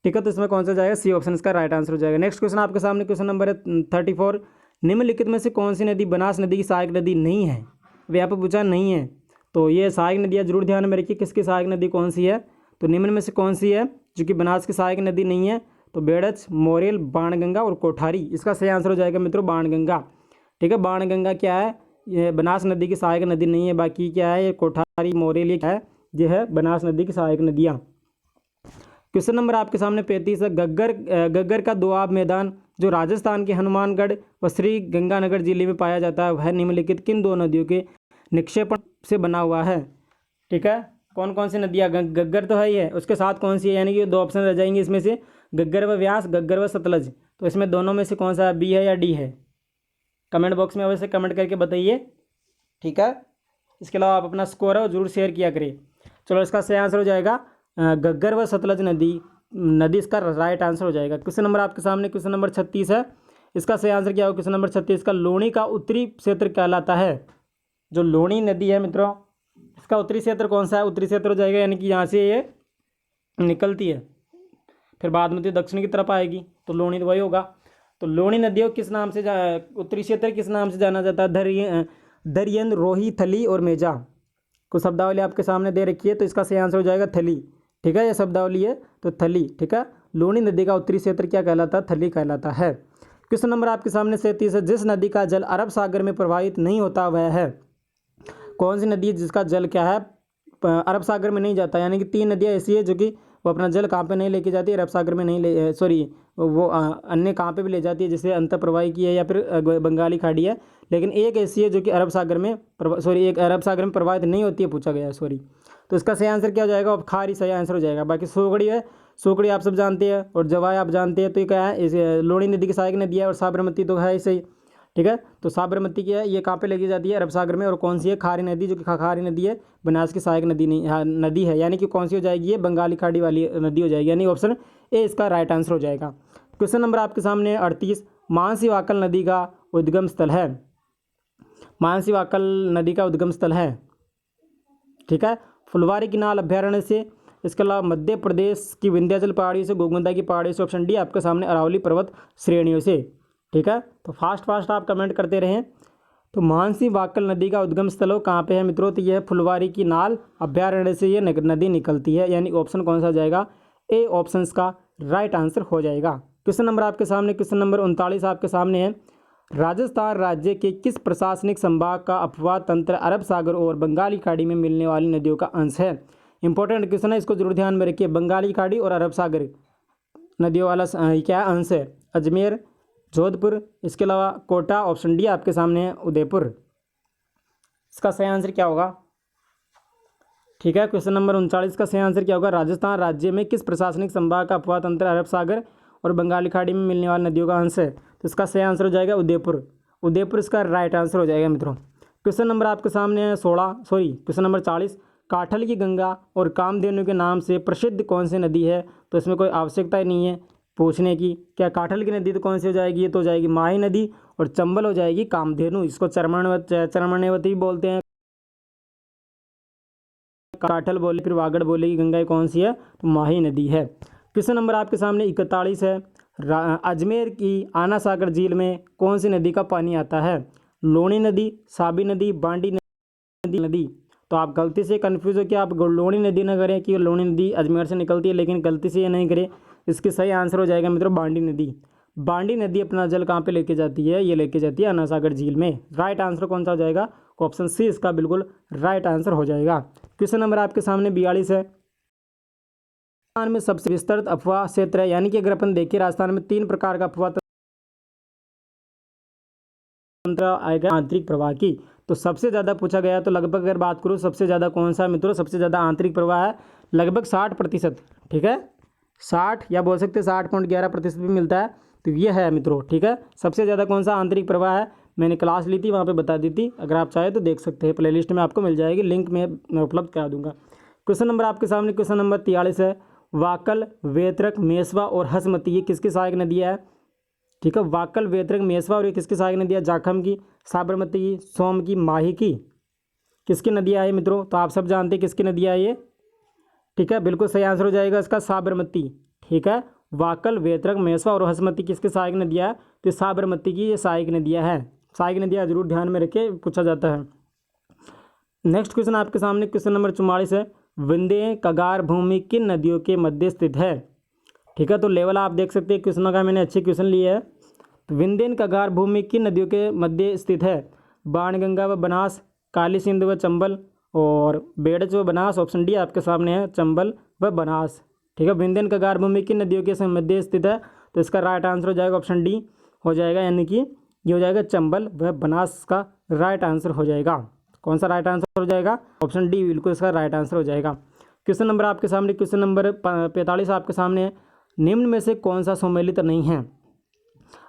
ठीक है। तो इसमें कौन सा जाएगा? सी ऑप्शन इसका राइट आंसर हो जाएगा। नेक्स्ट क्वेश्चन आपके सामने, क्वेश्चन नंबर 34, निम्नलिखित में से कौन सी नदी बनास नदी की सहायक नदी नहीं है? वह यहाँ पर पूछा नहीं है। तो ये सहायक नदियाँ जरूर ध्यान में रखिए, किसकी सहायक नदी कौन सी है, तो निम्न में से कौन सी है जो कि बनास की सहायक नदी नहीं है, तो बेड़च, मोरेल, बाणगंगा और कोठारी। इसका सही आंसर हो जाएगा मित्रों बाणगंगा। ठीक है, बाणगंगा क्या है, ये बनास नदी की सहायक नदी नहीं है, बाकी क्या है ये कोठारी, मोरेल, ये क्या है, ये है बनास नदी की सहायक नदियाँ। क्वेश्चन नंबर आपके सामने 35 है, गग्गर का दोआब मैदान जो राजस्थान के हनुमानगढ़ व श्री गंगानगर जिले में पाया जाता है वह निम्नलिखित किन दो नदियों के निक्षेपण से बना हुआ है। ठीक है, कौन कौन सी नदियाँ, गग्गर तो है ही है, उसके साथ कौन सी है, यानी कि दो ऑप्शन रह जाएंगे इसमें से, गग्गर व व्यास, गग्गर व सतलज। तो इसमें दोनों में से कौन सा बी है या डी है, कमेंट बॉक्स में अवश्य कमेंट करके बताइए। ठीक है, इसके अलावा आप अपना स्कोर है वो जरूर शेयर किया करिए। चलो, इसका सही आंसर हो जाएगा गग्गर व सतलज नदी इसका राइट आंसर हो जाएगा। क्वेश्चन नंबर आपके सामने क्वेश्चन नंबर 36 है, इसका सही आंसर क्या होगा, क्वेश्चन नंबर 36 का लोणी का उत्तरी क्षेत्र कहलाता है। जो लोणी नदी है मित्रों, इसका उत्तरी क्षेत्र कौन सा है, उत्तरी क्षेत्र हो जाएगा, यानी कि यहाँ से ये निकलती है फिर बाद में तो दक्षिण की तरफ आएगी, तो लोणी तो वही होगा। तो लोणी नदियों किस नाम से उत्तरी क्षेत्र किस नाम से जाना जाता है, दरियन, रोही, थली और मेजा। कुछ शब्दावली आपके सामने दे रखी है, तो इसका सही आंसर हो जाएगा थली। ठीक है, ये शब्दावली है तो थली। ठीक है, लोणी नदी का उत्तरी क्षेत्र क्या कहलाता है, थली कहलाता है। क्वेश्चन नंबर आपके सामने 37 है, जिस नदी का जल अरब सागर में प्रवाहित नहीं होता वह है, कौन सी नदी है जिसका जल क्या है अरब सागर में नहीं जाता, यानी कि 3 नदियाँ ऐसी है जो कि वो अपना जल कहाँ पे नहीं लेके जाती, अरब सागर में नहीं ले, सॉरी वो अन्य कहाँ पे भी ले जाती है, जैसे अंतःप्रवाही की है या फिर बंगाली खाड़ी है, लेकिन एक ऐसी है जो कि अरब सागर में एक अरब सागर में प्रवाहित नहीं होती है, पूछा गया है, सॉरी। तो इसका सही आंसर क्या हो जाएगा, अब खारी सही आंसर हो जाएगा। बाकी सोगड़ी है, सोगड़ी आप सब जानते हैं और जवाई आप जानते हैं, तो ये क्या है, इस लोणी नदी की सहायक नदी है, और साबरमती तो है ऐसे ही। ठीक है, तो साबरमती की है, ये कहाँ पे लगी जाती है, अरब सागर में, और कौन सी है, खारी नदी, जो कि खारी नदी है, बनास की सहायक नदी नहीं नदी है, यानी कि कौन सी हो जाएगी, ये बंगाली खाड़ी वाली नदी हो जाएगी, यानी ऑप्शन ए इसका राइट आंसर हो जाएगा। क्वेश्चन नंबर आपके सामने 38, मानसी वाकल नदी का उद्गम स्थल है, मानसी वाकल नदी का उद्गम स्थल है। ठीक है, फुलवारी किनाल अभ्यारण्य से, इसके अलावा मध्य प्रदेश की विंध्याचल पहाड़ियों से, गोगुंदा की पहाड़ियों से, ऑप्शन डी आपके सामने अरावली पर्वत श्रेणियों से। ठीक है, तो फास्ट आप कमेंट करते रहें। तो मानसी वाकल नदी का उद्गम स्थल कहाँ पे है मित्रों, तो यह फुलवारी की नाल अभ्यारण्य से ये नदी निकलती है, यानी ऑप्शन कौन सा हो जाएगा, ए ऑप्शन का राइट आंसर हो जाएगा। क्वेश्चन नंबर आपके सामने क्वेश्चन नंबर 39 आपके सामने है, राजस्थान राज्य के किस प्रशासनिक संभाग का अपवाह तंत्र अरब सागर और बंगाली खाड़ी में मिलने वाली नदियों का अंश है। इंपॉर्टेंट क्वेश्चन है, इसको जरूर ध्यान में रखिए। बंगाली खाड़ी और अरब सागर नदियों वाला क्या अंश है, अजमेर, जोधपुर, इसके अलावा कोटा, ऑप्शन डी आपके सामने है उदयपुर। इसका सही आंसर क्या होगा। ठीक है, क्वेश्चन नंबर 39 का सही आंसर क्या होगा, राजस्थान राज्य में किस प्रशासनिक संभाग का अपवाह तंत्र अरब सागर और बंगाली खाड़ी में मिलने वाली नदियों का अंश है, तो इसका सही आंसर हो जाएगा उदयपुर। उदयपुर इसका राइट आंसर हो जाएगा मित्रों। क्वेश्चन नंबर आपके सामने है क्वेश्चन नंबर 40, काठल की गंगा और कामधेनु के नाम से प्रसिद्ध कौन सी नदी है, तो इसमें कोई आवश्यकता ही नहीं है पूछने की। क्या काठल की नदी तो कौन सी हो जाएगी, ये तो हो जाएगी माही नदी, और चंबल हो जाएगी कामधेनु, इसको चरमण्यवती बोलते हैं। काठल बोले फिर वागड़ बोले की गंगा कौन सी है, तो माही नदी है। क्वेश्चन नंबर आपके सामने 41 है, अजमेर की आना सागर झील में कौन सी नदी का पानी आता है, लोणी नदी, साबी नदी, बांडी नदी। तो आप गलती से कंफ्यूज हो कि आप लोणी नदी ना करें कि लोणी नदी अजमेर से निकलती है, लेकिन गलती से ये नहीं करें। इसके सही आंसर हो जाएगा मित्रों बांडी नदी। बांडी नदी अपना जल कहाँ पे लेके जाती है, ये लेके जाती है आना सागर झील में। राइट आंसर कौन सा हो जाएगा, ऑप्शन सी इसका बिल्कुल राइट आंसर हो जाएगा। क्वेश्चन नंबर आपके सामने 42 है, राजस्थान में सबसे विस्तृत अफवाह क्षेत्र है, यानी कि अगर अपन देखिए राजस्थान में 3 प्रकार का अफवाह तंत्र आएगा आंतरिक प्रवाह की। तो सबसे ज़्यादा पूछा गया, तो लगभग अगर बात करूँ सबसे ज़्यादा कौन सा है मित्रों, सबसे ज़्यादा आंतरिक प्रवाह है, लगभग 60%। ठीक है, 60 या बोल सकते 60.11% भी मिलता है, तो ये है मित्रों। ठीक है, सबसे ज़्यादा कौन सा आंतरिक प्रवाह है, मैंने क्लास ली थी वहाँ पे बता दी थी, अगर आप चाहे तो देख सकते हैं, प्लेलिस्ट में आपको मिल जाएगी, लिंक में मैं उपलब्ध करा दूंगा। क्वेश्चन नंबर आपके सामने क्वेश्चन नंबर 43 है, वाकल, वेत्रक, मेसवा और हसमती ये किसकी सहायक नदियाँ है। ठीक है, वाकल, वेत्रक, मेसवा और ये किसकी सहायक नदियाँ, जाखम की, साबरमती की, सोम की, माही की, किसकी नदियाँ है मित्रों, तो आप सब जानते हैं किसकी नदियाँ है ये। ठीक है, बिल्कुल सही आंसर हो जाएगा इसका साबरमती। ठीक है, वाकल, वेत्रक, मेसवा और हसमती किसकी सहायक नदियाँ है, तो साबरमती की ये सहायक नदियाँ हैं। सहायक नदियाँ जरूर ध्यान में रखें, पूछा जाता है। नेक्स्ट क्वेश्चन आपके सामने क्वेश्चन नंबर 44 है, विंध्य कगार भूमि किन नदियों के मध्य स्थित है। ठीक है, तो लेवल आप देख सकते हैं क्वेश्चनों का, मैंने अच्छे क्वेश्चन लिए है। तो विंध्य कगार भूमि किन नदियों के मध्य स्थित है, बाणगंगा व बनास, काली सिंधु व चंबल और बेड़च व बनास। ऑप्शन डी आपके सामने है, चंबल व बनास। ठीक है, विंध्य कगार भूमि किन नदियों के मध्य स्थित है, तो इसका राइट आंसर हो जाएगा ऑप्शन डी हो जाएगा, यानी कि ये हो जाएगा चंबल व बनास का राइट आंसर हो जाएगा। कौन सा राइट आंसर हो जाएगा, ऑप्शन डी बिल्कुल इसका राइट आंसर हो जाएगा। क्वेश्चन नंबर आपके सामने क्वेश्चन नंबर 45 आपके सामने है, निम्न में से कौन सा सम्मिलित नहीं है।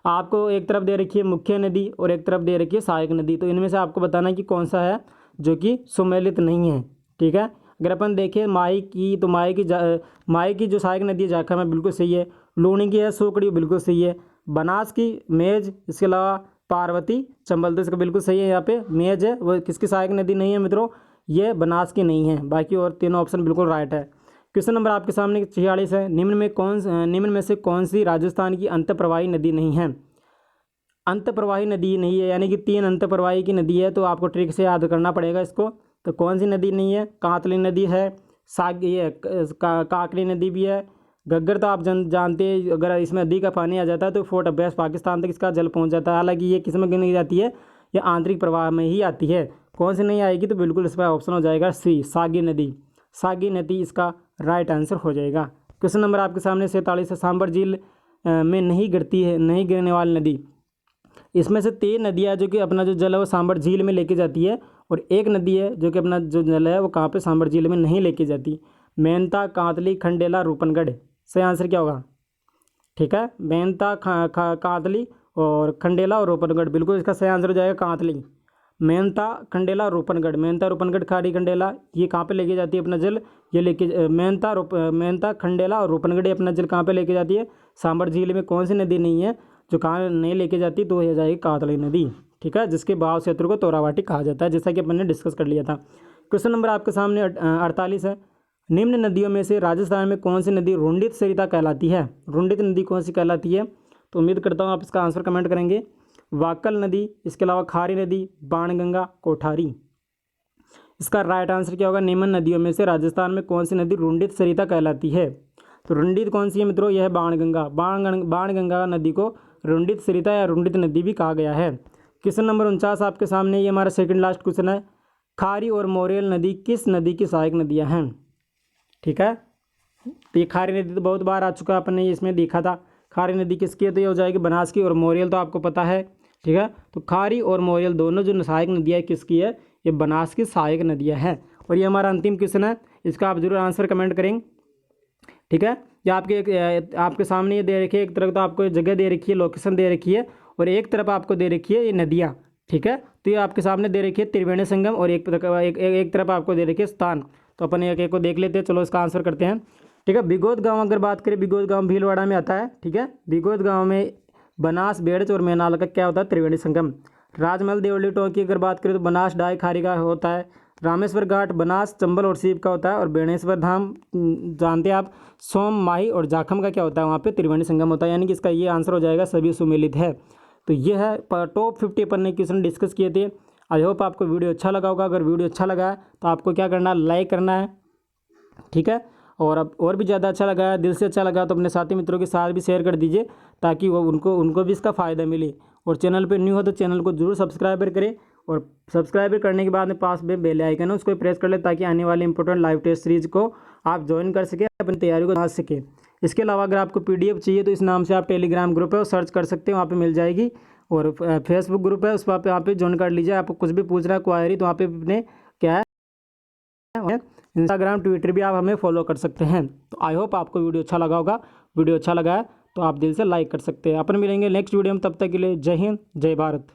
आपको एक तरफ दे रखी है मुख्य नदी और एक तरफ दे रखी है सहायक नदी, तो इनमें से आपको बताना है कि कौन सा है जो कि सम्मिलित नहीं है। ठीक है, अगर अपन देखें माही की, तो माही की जो सहायक नदी है जाखा में बिल्कुल सही है, लूणी की है सोकड़ी बिल्कुल सही है, बनास की मेज, इसके अलावा पार्वती चंबल, तो इसका बिल्कुल सही है। यहाँ पे मेज है वो किसकी सहायक नदी नहीं है मित्रों, ये बनास की नहीं है, बाकी और तीनों ऑप्शन बिल्कुल राइट है। क्वेश्चन नंबर आपके सामने 46 है, निम्न में से कौन सी राजस्थान की अंतःप्रवाही नदी नहीं है। अंतःप्रवाही नदी नहीं है, यानी कि 3 अंतःप्रवाही की नदी है, तो आपको ट्रिक से याद करना पड़ेगा इसको। तो कौन सी नदी नहीं है, कांतली नदी है, काकड़ी नदी भी है, घग्गर तो आप जानते हैं, अगर इसमें नदी का पानी आ जाता है तो फोर्ट अभ्यास पाकिस्तान तक इसका जल पहुंच जाता है। हालांकि ये किस में गिनी जाती है, ये आंतरिक प्रवाह में ही आती है। कौन सी नहीं आएगी, तो बिल्कुल इसका ऑप्शन हो जाएगा सी, सागी नदी। सागी नदी इसका राइट आंसर हो जाएगा। क्वेश्चन नंबर आपके सामने 47 है, सांबर झील में नहीं गिरने वाली नदी। इसमें से 3 नदियाँ जो कि अपना जो जल है वो सांबर झील में लेके जाती है, और एक नदी है जो कि अपना जो जल है वो कहाँ पे, सांबर झील में नहीं लेके जाती। मेहनता, कांतली, खंडेला, रूपनगढ़। सही आंसर क्या होगा, ठीक है, मेहनता, कांतली और खंडेला और रूपनगढ़, बिल्कुल इसका सही आंसर हो जाएगा कांतली। मेहनता, खंडेला, रूपनगढ़, मेहनता, रूपनगढ़, खाड़ी, खंडेला, ये कहाँ पे लेके जाती है अपना जल, ये लेके मेहनता, खंडेला और रूपनगढ़ अपना जल कहाँ पे लेके जाती है, सांबर झील में। कौन सी नदी नहीं है जो कहाँ नहीं लेके जाती, तो हो जाएगी कातली नदी। ठीक है, जिसके बहाव क्षेत्र को तोरावाटी कहा जाता है, जैसा कि अपन ने डिस्कस कर लिया था। क्वेश्चन नंबर आपके सामने 48 है, निम्न नदियों में से राजस्थान में कौन सी नदी रुंडित सरिता कहलाती है। रुंडित नदी कौन सी कहलाती है, तो उम्मीद करता हूँ आप इसका आंसर कमेंट करेंगे। वाकल नदी, इसके अलावा खारी नदी, बाणगंगा, कोठारी। इसका राइट आंसर क्या होगा, निम्न नदियों में से राजस्थान में कौन सी नदी रुंडित सरिता कहलाती है। तो रुंडित कौन सी है मित्रों, यह है बाणगंगा। बाणगंगा नदी को रुंडित सरिता या रुंडित नदी भी कहा गया है। क्वेश्चन नंबर 49 आपके सामने, ये हमारा सेकंड लास्ट क्वेश्चन है, खारी और मोरेल नदी किस नदी की सहायक नदियां हैं। ठीक है, तो ये खारी नदी तो बहुत बार आ चुका है, अपन ने इसमें देखा था। खारी नदी किसकी है, तो ये हो जाएगी बनास की, और मोरियल तो आपको पता है। ठीक है, तो खारी और मोरियल दोनों जो सहायक नदियाँ किसकी है, ये बनास की सहायक नदियाँ हैं। और ये हमारा अंतिम क्वेश्चन है, इसका आप जरूर आंसर कमेंट करेंगे। ठीक है, ये आपके सामने ये दे रखी है, एक तरफ तो आपको जगह दे रखी है, लोकेशन दे रखी है, और एक तरफ आपको दे रखी है ये नदियाँ। ठीक है, तो ये आपके सामने दे रखी है त्रिवेणी संगम, और एक तरफ आपको दे रखी है स्थान। तो अपन एक एक को देख लेते हैं, चलो इसका आंसर करते हैं। ठीक है, बिगोद गांव अगर बात करें, बिगोद गांव भीलवाड़ा में आता है। ठीक है, बिगोद गांव में बनास, बेड़च और मैनाल का क्या होता है, त्रिवेणी संगम। राजमहल देवली टोंक की अगर बात करें तो बनास, डाई, खारी का होता है। रामेश्वर घाट बनास, चंबल और सीप का होता है। और बेणेश्वर धाम जानते हैं आप, सोम, माही और जाखम का क्या होता है, वहाँ पे त्रिवेणी संगम होता है। यानी कि इसका ये आंसर हो जाएगा, सभी सुमेलित है। तो ये है टॉप 50 अपन ने क्वेश्चन डिस्कस किए थे। आई होप आपको वीडियो अच्छा लगा होगा। अगर वीडियो अच्छा लगा है तो आपको क्या करना है, लाइक करना है। ठीक है, और अब और भी ज़्यादा अच्छा लगा है, दिल से अच्छा लगा, तो अपने साथी मित्रों के साथ भी शेयर कर दीजिए, ताकि वो उनको भी इसका फ़ायदा मिले। और चैनल पे न्यू हो तो चैनल को जरूर सब्सक्राइब करें, और सब्सक्राइब करने के बाद में पास में बेल आइकन है उसको प्रेस कर ले, ताकि आने वाले इंपॉर्टेंट लाइव टेस्ट सीरीज को आप ज्वाइन कर सकें, अपनी तैयारी को समझ सकें। इसके अलावा अगर आपको PDF चाहिए तो इस नाम से आप टेलीग्राम ग्रुप है वो सर्च कर सकते हो, वहाँ पे मिल जाएगी। और फेसबुक ग्रुप है उस पर आप ज्वाइन कर लीजिए। आपको कुछ भी पूछना है क्वायरी, तो वहाँ पे अपने क्या है, इंस्टाग्राम, ट्विटर भी आप हमें फॉलो कर सकते हैं। तो आई होप आपको वीडियो अच्छा लगा होगा। वीडियो अच्छा लगा है तो आप दिल से लाइक कर सकते हैं। अपन मिलेंगे नेक्स्ट वीडियो में, तब तक के लिए जय हिंद, जय भारत।